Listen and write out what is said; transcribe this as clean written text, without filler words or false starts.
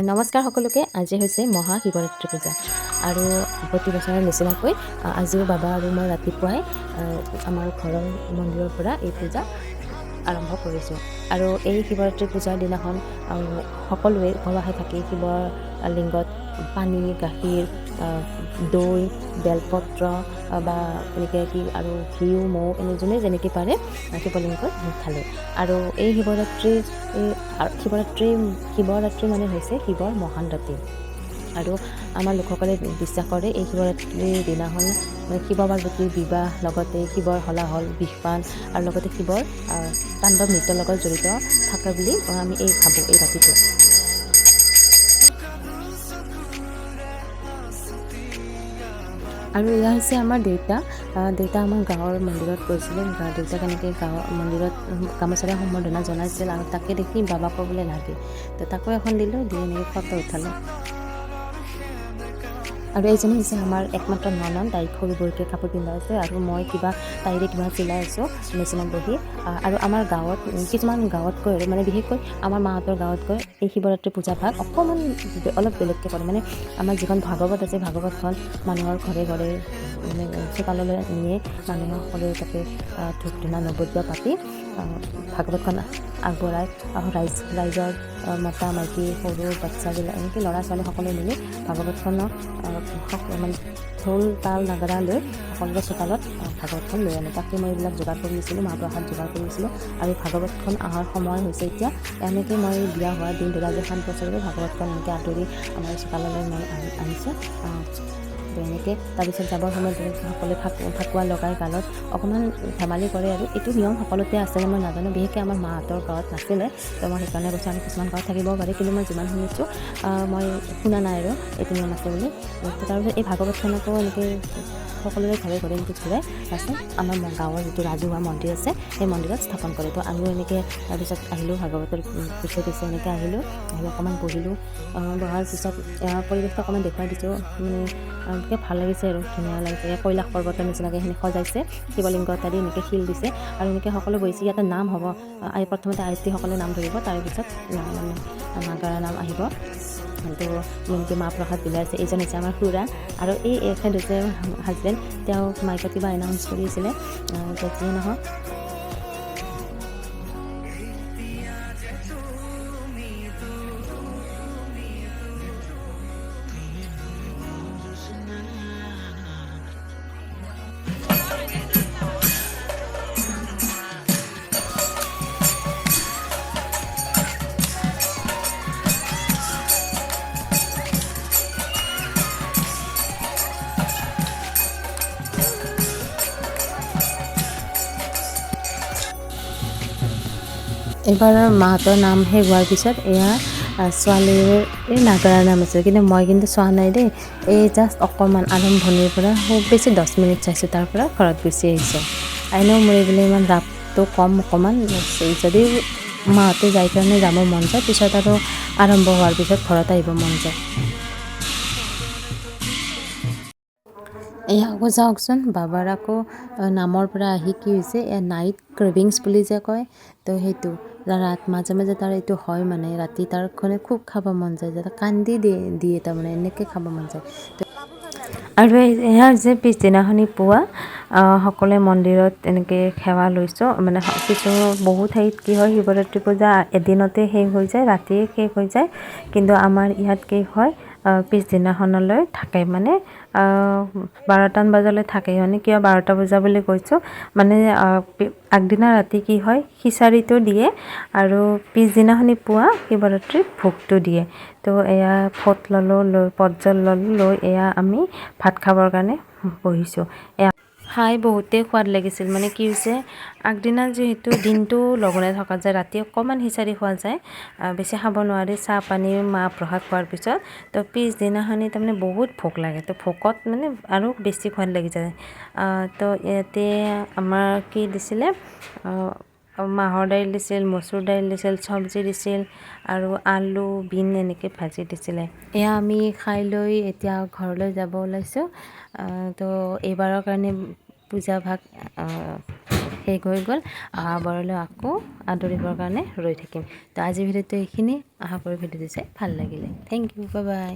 নমস্কাৰ সকলোকে। আজি হৈছে মহাশিৱৰাত্ৰি পূজা আৰু প্ৰতি বছৰৰ নিচিনাকৈ আজিও বাবা আৰু মই ৰাতিপুৱাই আমাৰ ঘৰৰ মন্দিৰৰ পৰা এই পূজা আৰম্ভ কৰিছোঁ। আৰু এই শিৱৰাত্ৰি পূজাৰ দিনাখন সকলোৱে উপবাসে থাকি শিৱৰ লিংগত পানী, গাখীৰ, দৈ, বেলপত্ৰ বা এনেকৈ কি আৰু ঘিউ, মৌ এনে যোনে যেনেকৈ পাৰে শিৱলিংগত ঢালে। আৰু এই শিৱৰাত্ৰি মানে হৈছে শিৱৰ মহান ৰাতি। আৰু আমাৰ লোকসকলে বিশ্বাস কৰে এই শিৱৰাত্ৰিৰ দিনাখন শিৱ পাৰ্বতীৰ বিবাহ, লগতে শিৱৰ হলাহল, বিষপান আৰু লগতে শিৱৰ তাণ্ডৱ নৃত্যৰ লগত জড়িত থাকে বুলি আমি ভাবোঁ এই ৰাতিটো। আৰু এয়া হৈছে আমাৰ দেউতা আমাৰ গাঁৱৰ মন্দিৰত গৈছিলে। দেউতাক এনেকৈ গাঁৱৰ মন্দিৰত গামোচাৰে সম্বৰ্ধনা জনাইছিল আৰু তাকে দেখি বাবাক ক'বলৈ লাগে, তো তাকো এখন দিলোঁ, দি এনেকৈ ফটো উঠালোঁ। আৰু এইজনী হৈছে আমাৰ একমাত্ৰ ননন, তাইক সৰু সৰুকৈ কাপোৰ পিন্ধাই আছে আৰু মই তাইৰে কিবা চিলাই আছোঁ মেচিনত বহি। আৰু আমাৰ গাঁৱত কিছুমান গাঁৱতকৈ মানে বিশেষকৈ আমাৰ মাহঁতৰ গাঁৱতকৈ এই শিৱৰাত্ৰি পূজা ভাগ অকণমান অলপ বেলেগকৈ কৰে। মানে আমাৰ যিখন ভাগৱত আছে, ভাগৱতখন মানুহৰ ঘৰে ঘৰে মানে চোতাললৈ নিয়ে, মানুহে সকলোৱে তাতে ধূপ ধূনা নৈবেদ্য পাতি ভাগৱতখন আগবঢ়াই ৰাইজৰ মতা মাইকী সৰু বাচ্চাবিলাক এনেকৈ ল'ৰা ছোৱালী সকলোৱে মিলি ভাগৱতখনক মানে ঢোল তাল নাগাৰা লৈ সকলোৰে চোতালত ভাগৱতখন লৈ আনে। তাকে মই এইবিলাক যোগাৰ কৰি আছিলোঁ, মাহ প্ৰসাদ যোগাৰ কৰিছিলোঁ। আৰু ভাগৱতখন অহাৰ সময় হৈছে এতিয়া। এনেকৈ মই বিয়া হোৱাৰ দিন ধৰি আজি 7 বছৰলৈ ভাগৱতখন এনেকৈ আদৰি আমাৰ চোতাললৈ মই আনিছোঁ। এনেকৈ তাৰপিছত যাবৰ সময়ত সকলোৱে ফাকুৱা লগাই গালত অকণমান ধেমালি কৰে। আৰু এইটো নিয়ম সকলোতে আছেনে মই নাজানো, বিশেষকৈ আমাৰ মাহঁতৰ গাঁৱত নাছিলে, তো মই সেইকাৰণে কৈছোঁ। আমি কিছুমান গাঁৱত থাকিবও পাৰে, কিন্তু মই যিমান শুনিছোঁ মই শুনা নাই আৰু এইটো নিয়ম আছে বুলি। তাৰপিছত এই ভাগৱতখনকো এনেকৈ সকলোৰে ঘৰে ঘৰে এনেকৈ ঘূৰাই তাৰপিছত আমাৰ গাঁৱৰ যিটো ৰাজহুৱা মন্দিৰ আছে সেই মন্দিৰত স্থাপন কৰে। তো আমিও এনেকৈ তাৰপিছত আহিলোঁ, ভাগৱতৰ পিছে এনেকৈ আহিলোঁ, অকণমান বহিলোঁ। বহাৰ পিছত পৰিৱেশটো অকণমান দেখুৱাই দিছোঁ, মানে এনেকৈ ভাল লাগিছে আৰু ধুনীয়া লাগিছে। কৈলাশ পৰ্বতৰ নিচিনাকৈ সেইখিনি সজাইছে, শিৱলিংগ ইত্যাদি এনেকৈ শিল দিছে আৰু এনেকৈ সকলো বহিছে। ইয়াতে নাম হ'ব, প্ৰথমতে আয়তীসকলে নাম ধৰিব, তাৰপিছত মানে নাগাৰা নাম আহিব। তো এনেকৈ মাহ প্ৰসাদ বিলাইছে। এইজন হৈছে আমাৰ খুৰা আৰু এখেত হৈছে হাজবেণ্ড, তেওঁ মাইকত কিবা এনাউন্স কৰি আছিলে। যিয়ে নহওক এইবাৰ মাহঁতৰ নাম শেষ হোৱাৰ পিছত এয়া ছোৱালীৰ এই নাগাৰাৰ নাম আছে, কিন্তু মই কিন্তু চোৱা নাই দেই। এই জাষ্ট অকণমান আৰম্ভণিৰ পৰা খুব বেছি 10 মিনিট চাইছোঁ, তাৰ পৰা ঘৰত গুচি আহিছোঁ। এনেও মোৰ এইবিলাক ইমান ৰাপটো কম অকণমান, যদি মাহঁতে যাই কাৰণে যাব মন যায়, পিছত আৰু আৰম্ভ হোৱাৰ পিছত ঘৰত আহিব মন যায়। এয়া আকৌ যাওকচোন, বাবাৰ আকৌ নামৰ পৰা আহি কি হৈছে, নাইট ক্ৰেভিংছ বুলি যে কয়, তো সেইটো মাজে মাজে তাৰ এইটো হয়, মানে ৰাতি তাৰ খুব খাব মন যায়, যে কান্দি দিয়ে তাৰমানে এনেকৈ খাব মন যায়। আৰু এয়া যে পিছদিনাখনি পুৱা সকলোৱে মন্দিৰত এনেকৈ সেৱা লৈছোঁ। মানে বহুত ঠাইত কি হয়, শিৱৰাত্ৰি পূজা এদিনতে শেষ হৈ যায়, ৰাতিয়ে শেষ হৈ যায়, কিন্তু আমাৰ ইয়াত কি হয় পিছদিনাখনলৈ থাকে, মানে 12টা বজালৈ থাকে। মানে কিয় 12টা বজা বুলি কৈছোঁ, মানে আগদিনা ৰাতি কি হয় খিচাৰিটো দিয়ে আৰু পিছদিনাখনি পুৱা শিৱৰাত্ৰিৰ ভোগটো দিয়ে। তো এয়া পটজল ল'লোঁ, লৈ এয়া আমি ভাত খাবৰ কাৰণে বহিছোঁ। এয়া খাই বহুতেই সোৱাদ লাগিছিল। মানে কি হৈছে, আগদিনা যিহেতু দিনটো লঘোণে থকা যায়, ৰাতি অকণমান খিচাৰি খোৱা যায়, বেছি খাব নোৱাৰি চাহ পানী মাহ প্ৰসাদ খোৱাৰ পিছত। তো পিছদিনাখনি তাৰমানে বহুত ভোক লাগে, তো ভোকত মানে আৰু বেছি সোৱাদ লাগি যায়। তো ইয়াতে আমাৰ কি দিছিলে, মাহৰ দাইল দিছিল, মচুৰ দাইল দিছিল, চব্জি দিছিল আৰু আলু বিন এনেকৈ ভাজি দিছিলে। এয়া আমি খাই লৈ এতিয়া ঘৰলৈ যাব ওলাইছোঁ। তো এইবাৰৰ কাৰণে পূজা ভাগ শেষ হৈ গ'ল। অহাবাৰলৈ আকৌ আদৰিবৰ কাৰণে ৰৈ থাকিম। তো আজিৰ ভিডিঅ'টো এইখিনি, আশা কৰোঁ ভিডিঅ'টো চাই ভাল লাগিলে। Thank you, bye by.